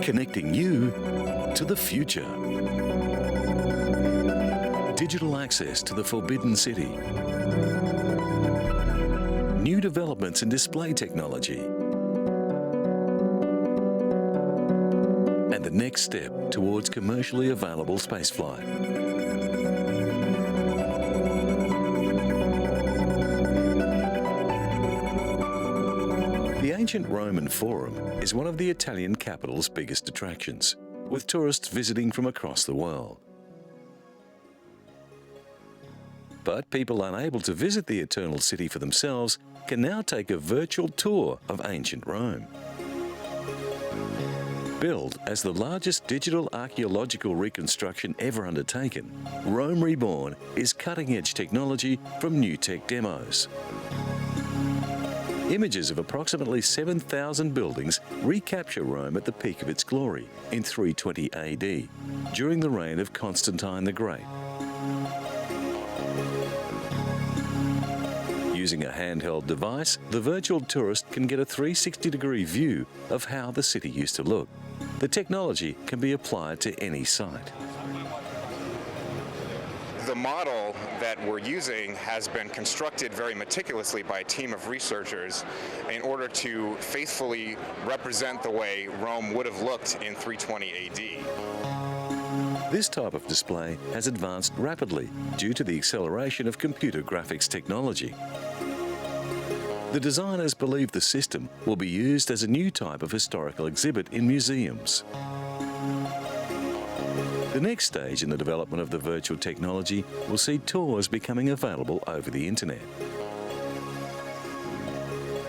connecting you to the future. Digital access to the Forbidden City. New developments in display technology. And the next step towards commercially available spaceflight. The ancient Roman Forum is one of the Italian capital's biggest attractions, with tourists visiting from across the world. But people unable to visit the Eternal City for themselves can now take a virtual tour of ancient Rome. Billed as the largest digital archaeological reconstruction ever undertaken, Rome Reborn is cutting-edge technology from new tech demos. Images of approximately 7,000 buildings recapture Rome at the peak of its glory in 320 AD, during the reign of Constantine the Great. Using a handheld device, the virtual tourist can get a 360-degree view of how the city used to look. The technology can be applied to any site. The model that we're using has been constructed very meticulously by a team of researchers in order to faithfully represent the way Rome would have looked in 320 AD. This type of display has advanced rapidly due to the acceleration of computer graphics technology. The designers believe the system will be used as a new type of historical exhibit in museums. The next stage in the development of the virtual technology will see tours becoming available over the internet.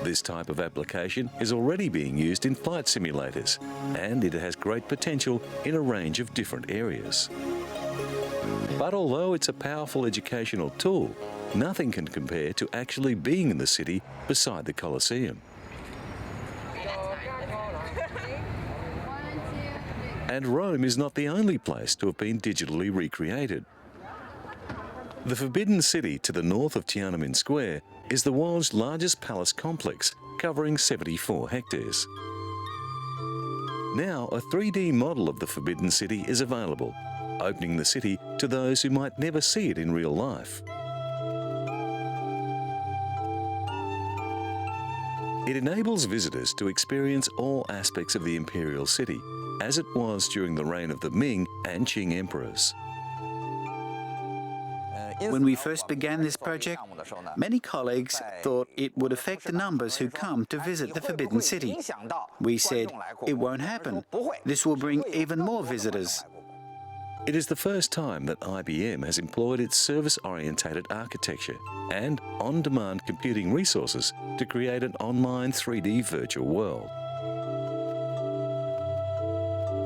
This type of application is already being used in flight simulators, and it has great potential in a range of different areas. But although it's a powerful educational tool, nothing can compare to actually being in the city beside the Colosseum. And Rome is not the only place to have been digitally recreated. The Forbidden City to the north of Tiananmen Square is the world's largest palace complex, covering 74 hectares. Now, a 3D model of the Forbidden City is available, opening the city to those who might never see it in real life. It enables visitors to experience all aspects of the imperial city, as it was during the reign of the Ming and Qing emperors. When we first began this project, many colleagues thought it would affect the numbers who come to visit the Forbidden City. We said, it won't happen. This will bring even more visitors. It is the first time that IBM has employed its service-orientated architecture and on-demand computing resources to create an online 3D virtual world.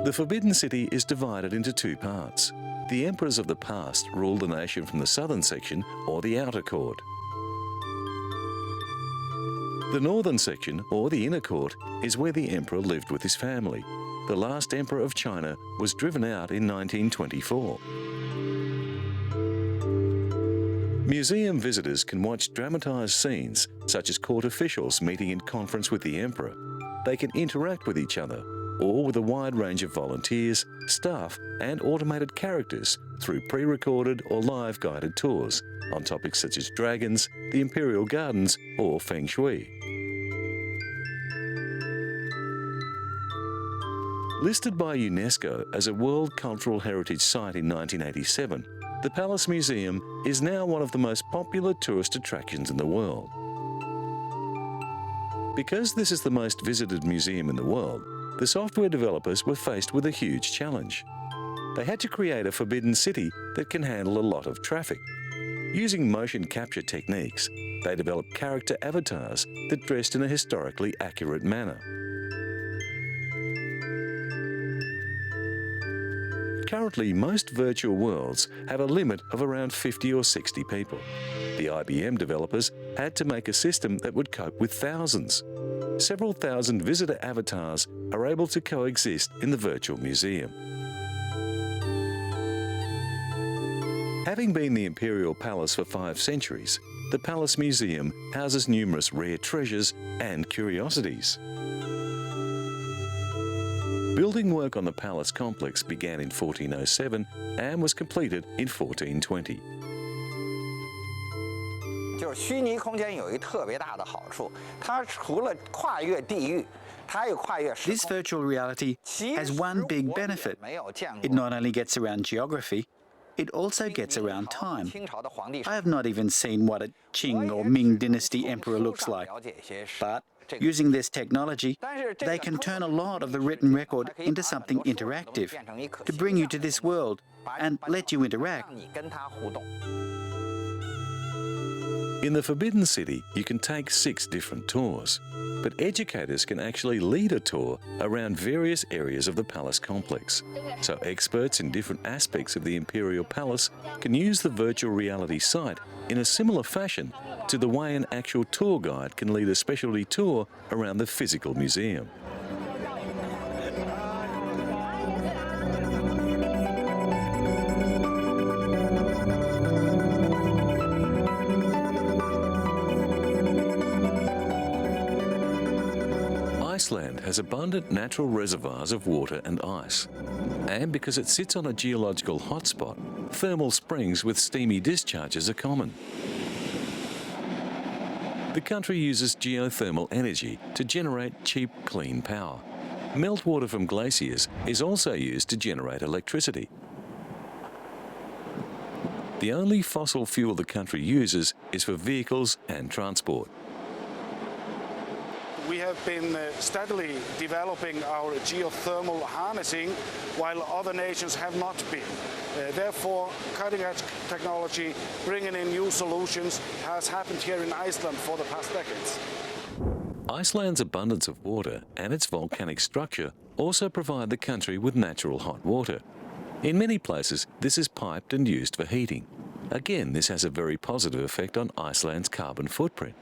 The Forbidden City is divided into two parts. The emperors of the past ruled the nation from the southern section, or the outer court. The northern section, or the inner court, is where the emperor lived with his family. The last emperor of China was driven out in 1924. Museum visitors can watch dramatized scenes, such as court officials meeting in conference with the emperor. They can interact with each other, or with a wide range of volunteers, staff and automated characters through pre-recorded or live guided tours on topics such as dragons, the imperial gardens or feng shui. Listed by UNESCO as a World Cultural Heritage Site in 1987, the Palace Museum is now one of the most popular tourist attractions in the world. Because this is the most visited museum in the world, the software developers were faced with a huge challenge. They had to create a forbidden city that can handle a lot of traffic. Using motion capture techniques, they developed character avatars that dressed in a historically accurate manner. Currently, most virtual worlds have a limit of around 50 or 60 people. The IBM developers had to make a system that would cope with thousands. Several thousand visitor avatars are able to coexist in the virtual museum. Having been the imperial palace for 5 centuries, the Palace Museum houses numerous rare treasures and curiosities. Building work on the palace complex began in 1407 and was completed in 1420. 就是虚拟空间有一个特别大的好处，它除了跨越地域，它又跨越时 This 空。 virtual reality has one big benefit. 没有见 It 过 not only gets around geography, it also gets around time. 清朝的皇帝。 I have not even seen what a Qing or Ming dynasty emperor looks like. But using this technology, they can turn a lot of the written record into something interactive to bring you to this world and let you interact. 让你跟他互动。 In the Forbidden City, you can take 6 different tours, but educators can actually lead a tour around various areas of the palace complex. So experts in different aspects of the Imperial Palace can use the virtual reality site in a similar fashion to the way an actual tour guide can lead a specialty tour around the physical museum. Iceland has abundant natural reservoirs of water and ice. And because it sits on a geological hotspot, thermal springs with steamy discharges are common. The country uses geothermal energy to generate cheap, clean power. Meltwater from glaciers is also used to generate electricity. The only fossil fuel the country uses is for vehicles and transport. We have been steadily developing our geothermal harnessing while other nations have not been. Therefore, cutting-edge technology, bringing in new solutions, has happened here in Iceland for the past decades. Iceland's abundance of water and its volcanic structure also provide the country with natural hot water. In many places, this is piped and used for heating. Again, this has a very positive effect on Iceland's carbon footprint.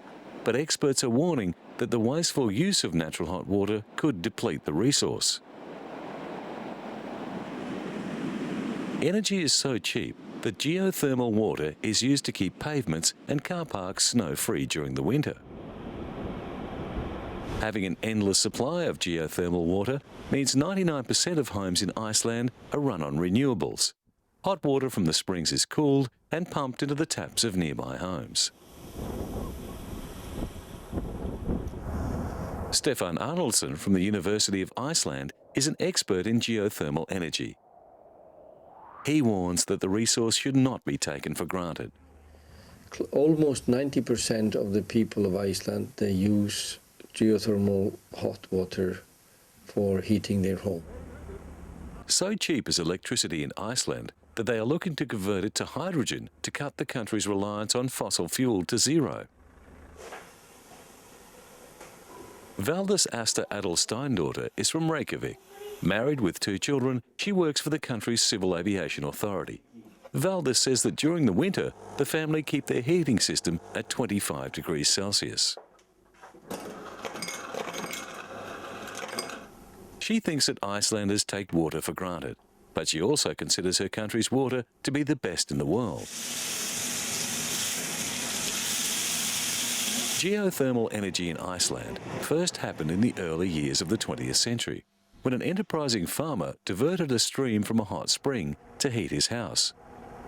But experts are warning that the wasteful use of natural hot water could deplete the resource. Energy is so cheap that geothermal water is used to keep pavements and car parks snow-free during the winter. Having an endless supply of geothermal water means 99% of homes in Iceland are run on renewables. Hot water from the springs is cooled and pumped into the taps of nearby homes. Stefan Arnoldsson from the University of Iceland is an expert in geothermal energy. He warns that the resource should not be taken for granted. Almost 90% of the people of Iceland, they use geothermal hot water for heating their home. So cheap is electricity in Iceland that they are looking to convert it to hydrogen to cut the country's reliance on fossil fuel to zero. Valdis Asta Adelsteindaughter is from Reykjavik. Married with 2 children, she works for the country's Civil Aviation Authority. Valdis says that during the winter, the family keep their heating system at 25 degrees Celsius. She thinks that Icelanders take water for granted, but she also considers her country's water to be the best in the world. Geothermal energy in Iceland first happened in the early years of the 20th century, when an enterprising farmer diverted a stream from a hot spring to heat his house.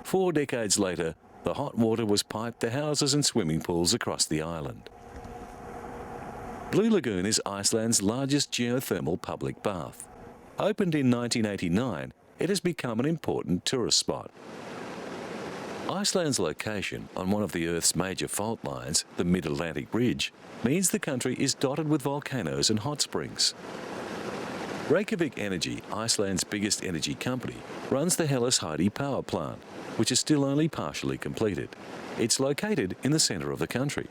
4 decades later, the hot water was piped to houses and swimming pools across the island. Blue Lagoon is Iceland's largest geothermal public bath. Opened in 1989, it has become an important tourist spot. Iceland's location on one of the Earth's major fault lines, the Mid-Atlantic Ridge, means the country is dotted with volcanoes and hot springs. Reykjavik Energy, Iceland's biggest energy company, runs the Hellisheidi power plant, which is still only partially completed. It's located in the centre of the country.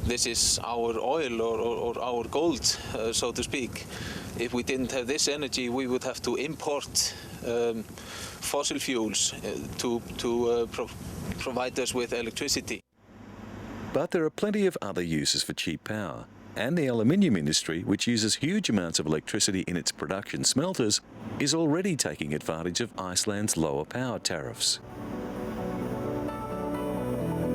This is our oil or our gold, so to speak. If we didn't have this energy, we would have to import fossil fuels to provide us with electricity. But there are plenty of other uses for cheap power, and the aluminium industry, which uses huge amounts of electricity in its production smelters, is already taking advantage of Iceland's lower power tariffs.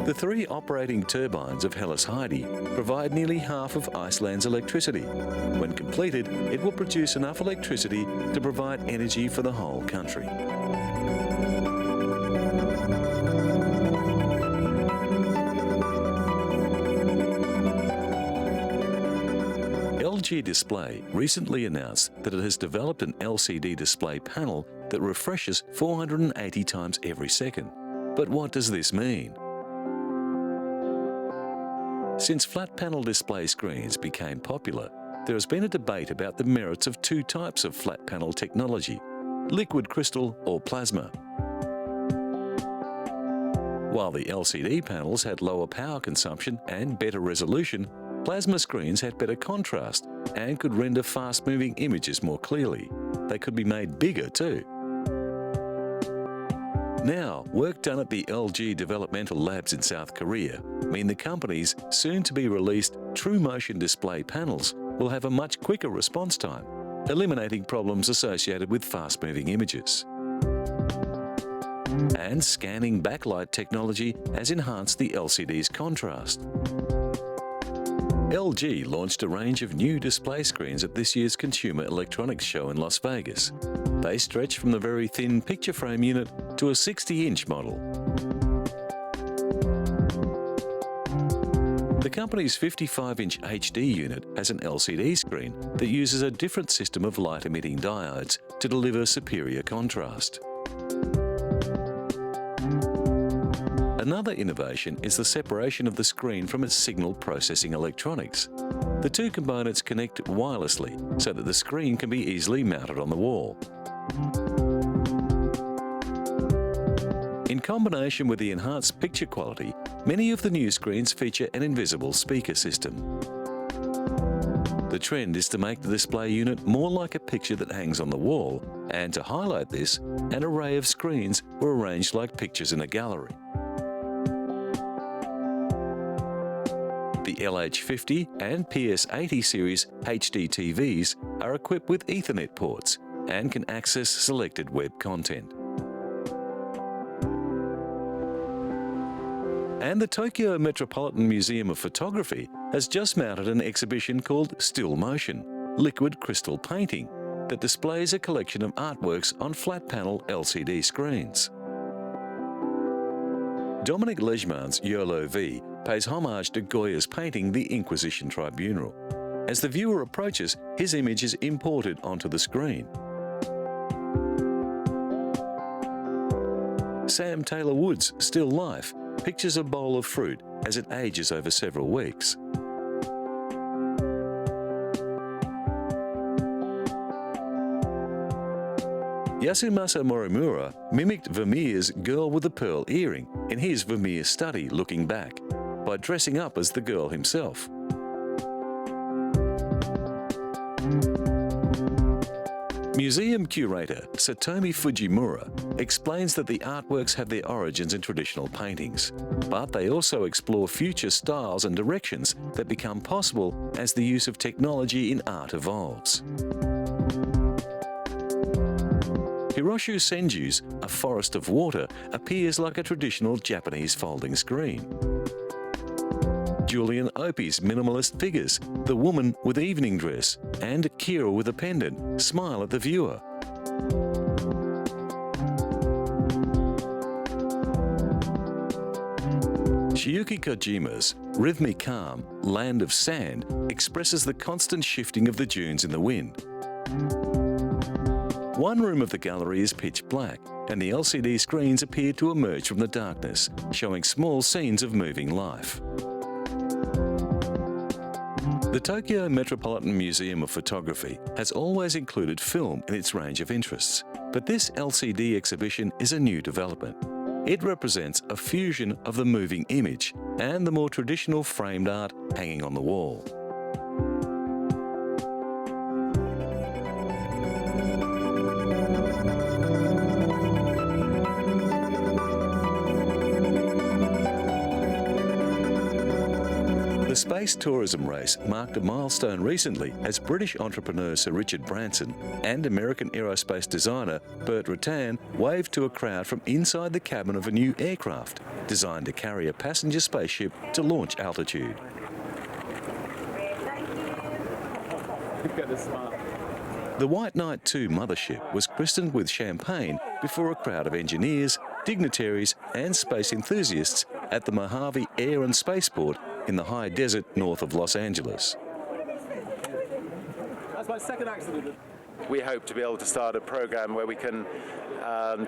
The 3 operating turbines of Hellas Heidi provide nearly half of Iceland's electricity. When completed, it will produce enough electricity to provide energy for the whole country. LG Display recently announced that it has developed an LCD display panel that refreshes 480 times every second. But what does this mean? Since flat panel display screens became popular, there has been a debate about the merits of 2 types of flat panel technology, liquid crystal or plasma. While the LCD panels had lower power consumption and better resolution, plasma screens had better contrast and could render fast-moving images more clearly. They could be made bigger too. Now, work done at the LG developmental labs in South Korea mean the company's soon-to-be-released True Motion display panels will have a much quicker response time, eliminating problems associated with fast-moving images. And scanning backlight technology has enhanced the LCD's contrast. LG launched a range of new display screens at this year's Consumer Electronics Show in Las Vegas. They stretch from the very thin picture frame unit to a 60-inch model. The company's 55-inch HD unit has an LCD screen that uses a different system of light-emitting diodes to deliver superior contrast. Another innovation is the separation of the screen from its signal processing electronics. The 2 components connect wirelessly so that the screen can be easily mounted on the wall. In combination with the enhanced picture quality, many of the new screens feature an invisible speaker system. The trend is to make the display unit more like a picture that hangs on the wall, and to highlight this, an array of screens were arranged like pictures in a gallery. The LH50 and PS80 series HD TVs are equipped with Ethernet ports and can access selected web content. And the Tokyo Metropolitan Museum of Photography has just mounted an exhibition called Still Motion, Liquid Crystal Painting, that displays a collection of artworks on flat-panel LCD screens. Dominic Legeman's YOLO V pays homage to Goya's painting The Inquisition Tribunal. As the viewer approaches, his image is imported onto the screen. Sam Taylor Wood's Still Life pictures a bowl of fruit as it ages over several weeks. Yasumasa Morimura mimicked Vermeer's Girl with a Pearl Earring in his Vermeer study Looking Back by dressing up as the girl himself. Museum curator Satomi Fujimura explains that the artworks have their origins in traditional paintings, but they also explore future styles and directions that become possible as the use of technology in art evolves. Hiroshu Senju's A Forest of Water appears like a traditional Japanese folding screen. Julian Opie's minimalist figures, the woman with evening dress and Kira with a pendant, smile at the viewer. Shiyuki Kojima's rhythmic calm, Land of Sand expresses the constant shifting of the dunes in the wind. One room of the gallery is pitch black, and the LCD screens appear to emerge from the darkness, showing small scenes of moving life. The Tokyo Metropolitan Museum of Photography has always included film in its range of interests, but this LCD exhibition is a new development. It represents a fusion of the moving image and the more traditional framed art hanging on the wall. The space tourism race marked a milestone recently as British entrepreneur Sir Richard Branson and American aerospace designer Burt Rutan waved to a crowd from inside the cabin of a new aircraft designed to carry a passenger spaceship to launch altitude. The White Knight 2 mothership was christened with champagne before a crowd of engineers, dignitaries and space enthusiasts at the Mojave Air and Spaceport in the high desert north of Los Angeles. That's my second accident. We hope to be able to start a program where we can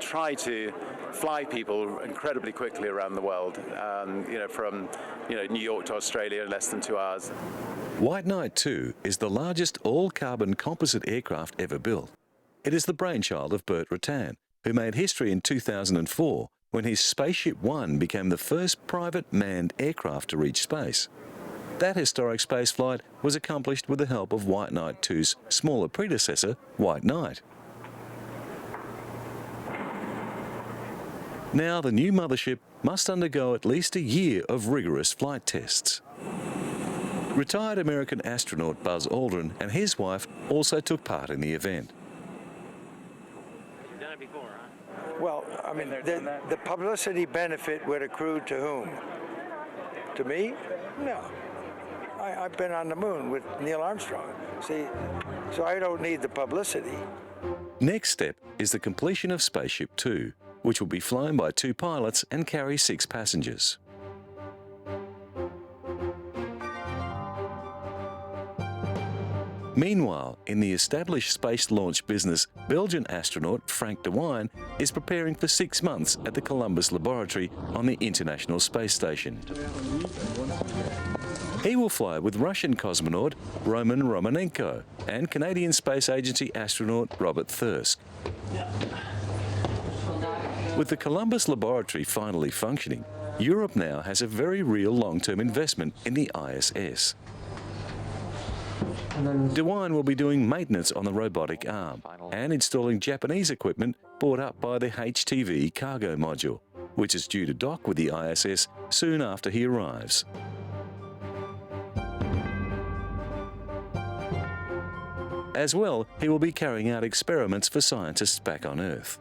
try to fly people incredibly quickly around the world, from New York to Australia in less than 2 hours. White Knight 2 is the largest all-carbon composite aircraft ever built. It is the brainchild of Burt Rutan, who made history in 2004 when his Spaceship One became the first private manned aircraft to reach space. That historic spaceflight was accomplished with the help of White Knight 2's smaller predecessor, White Knight. Now the new mothership must undergo at least a year of rigorous flight tests. Retired American astronaut Buzz Aldrin and his wife also took part in the event. You've done it before, huh? Well, I mean, the publicity benefit would accrue to whom? To me? No. I've been on the moon with Neil Armstrong. See, so I don't need the publicity. Next step is the completion of Spaceship 2, which will be flown by 2 pilots and carry 6 passengers. Meanwhile, in the established space launch business, Belgian astronaut Frank de Wijn is preparing for 6 months at the Columbus Laboratory on the International Space Station. He will fly with Russian cosmonaut Roman Romanenko and Canadian Space Agency astronaut Robert Thirsk. With the Columbus Laboratory finally functioning, Europe now has a very real long-term investment in the ISS. De Wijn will be doing maintenance on the robotic arm and installing Japanese equipment brought up by the HTV cargo module, which is due to dock with the ISS soon after he arrives. As well, he will be carrying out experiments for scientists back on Earth.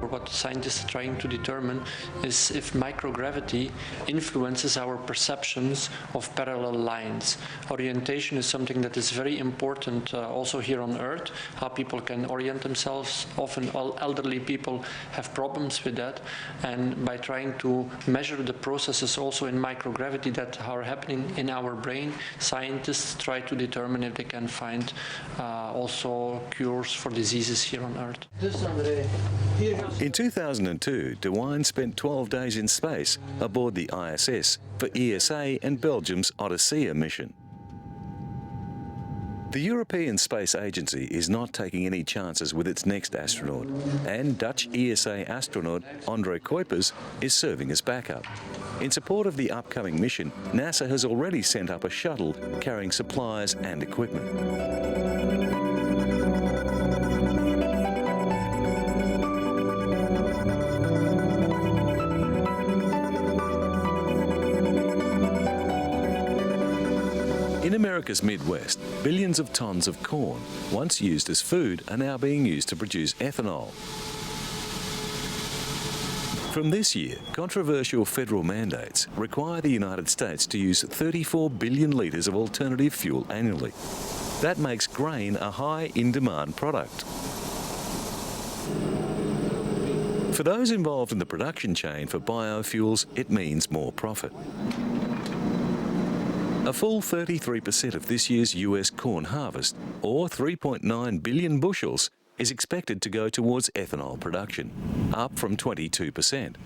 What scientists are trying to determine is if microgravity influences our perceptions of parallel lines. Orientation is something that is very important also here on Earth, how people can orient themselves. Often elderly people have problems with that, and by trying to measure the processes also in microgravity that are happening in our brain, scientists try to determine if they can find also cures for diseases here on Earth. In 2002, De Wijn spent 12 days in space aboard the ISS for ESA and Belgium's Odyssea mission. The European Space Agency is not taking any chances with its next astronaut, and Dutch ESA astronaut André Kuipers is serving as backup. In support of the upcoming mission, NASA has already sent up a shuttle carrying supplies and equipment. In America's Midwest, billions of tons of corn, once used as food, are now being used to produce ethanol. From this year, controversial federal mandates require the United States to use 34 billion litres of alternative fuel annually. That makes grain a high in-demand product. For those involved in the production chain for biofuels, it means more profit. A full 33% of this year's US corn harvest, or 3.9 billion bushels, is expected to go towards ethanol production, up from 22%.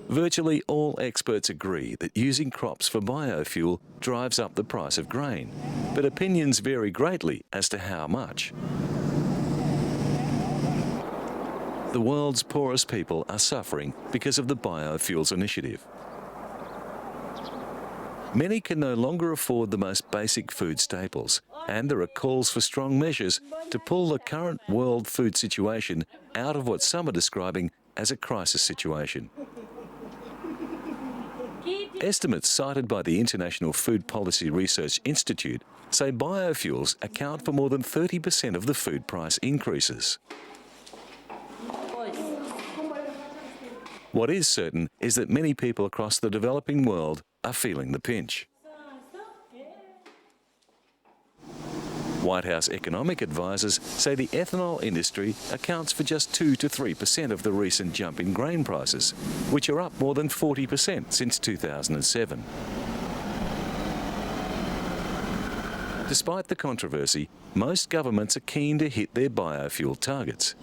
Virtually all experts agree that using crops for biofuel drives up the price of grain, but opinions vary greatly as to how much. The world's poorest people are suffering because of the biofuels initiative. Many can no longer afford the most basic food staples, and there are calls for strong measures to pull the current world food situation out of what some are describing as a crisis situation. Estimates cited by the International Food Policy Research Institute say biofuels account for more than 30% of the food price increases. What is certain is that many people across the developing world are feeling the pinch. White House economic advisors say the ethanol industry accounts for just 2 to 3% of the recent jump in grain prices, which are up more than 40% since 2007. Despite the controversy, most governments are keen to hit their biofuel targets.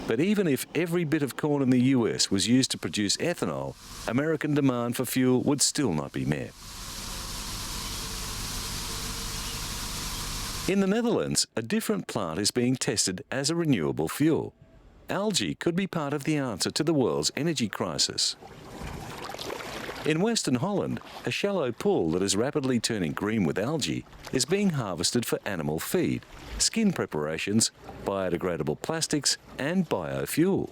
But even if every bit of corn in the US was used to produce ethanol, American demand for fuel would still not be met. In the Netherlands, a different plant is being tested as a renewable fuel. Algae could be part of the answer to the world's energy crisis. In Western Holland, a shallow pool that is rapidly turning green with algae is being harvested for animal feed, skin preparations, biodegradable plastics and biofuel.